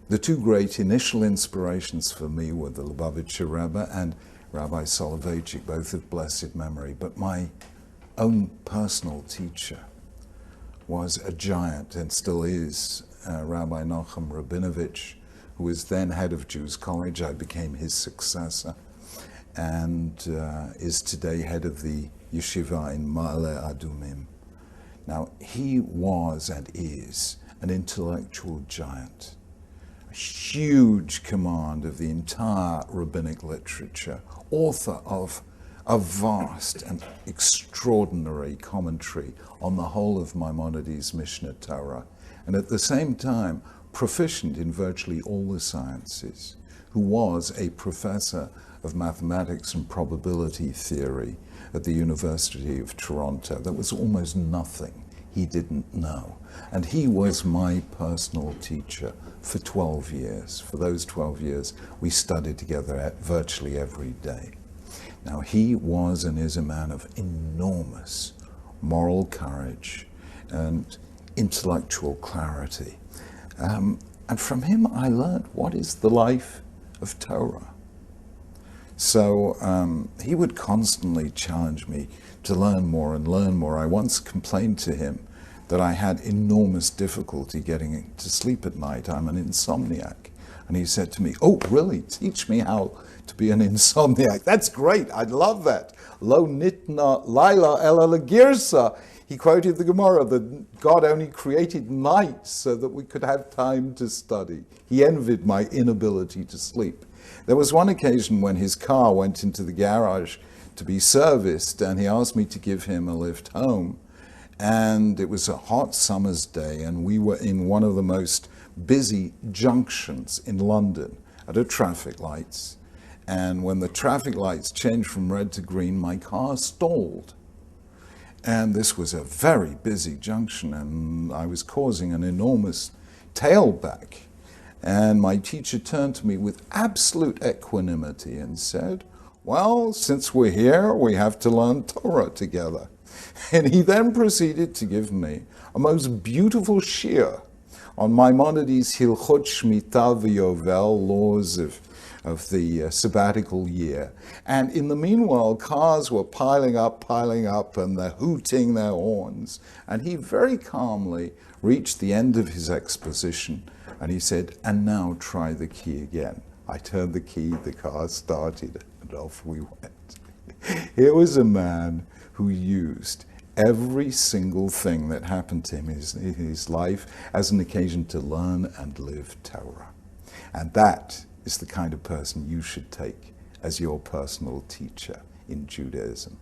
The two great initial inspirations for me were the Lubavitcher Rebbe and Rabbi Soloveitchik, both of blessed memory. But my own personal teacher was a giant, and still is, Rabbi נחum Rabinowitz, who was then head of Jews College. I became his successor, and is today head of the Yeshiva in Ma'ale Adumim. Now, he was and is an intellectual giant, a huge command of the entire rabbinic literature, author of a vast and extraordinary commentary on the whole of Maimonides' Mishnah Torah, and at the same time proficient in virtually all the sciences, who was a professor of mathematics and probability theory at the University of Toronto. There was almost nothing he didn't know. And he was my personal teacher for 12 years. For those 12 years, we studied together virtually every day. Now, he was and is a man of enormous moral courage and intellectual clarity. And from him, I learned what is the life of Torah. So he would constantly challenge me to learn more and learn more. I once complained to him that I had enormous difficulty getting to sleep at night. I'm an insomniac. And he said to me, "Oh, really? Teach me how to be an insomniac." That's great. I'd love that. Lo nitna laila ela legirsa. He quoted the Gemara that God only created night so that we could have time to study. He envied my inability to sleep. There was one occasion when his car went into the garage to be serviced, and he asked me to give him a lift home. And it was a hot summer's day, and we were in one of the most busy junctions in London at a traffic lights. And when the traffic lights changed from red to green, my car stalled. And this was a very busy junction, and I was causing an enormous tailback. And my teacher turned to me with absolute equanimity and said, "Well, since we're here, we have to learn Torah together." And he then proceeded to give me a most beautiful shiur on Maimonides' Hilchot Shemitah v'Yovel, laws of the sabbatical year. And in the meanwhile, cars were piling up, and they're hooting their horns. And he very calmly reached the end of his exposition, and he said, "And now try the key again." I turned the key, the car started, and off we went. Here was a man who used every single thing that happened to him in his life as an occasion to learn and live Torah. And that is the kind of person you should take as your personal teacher in Judaism.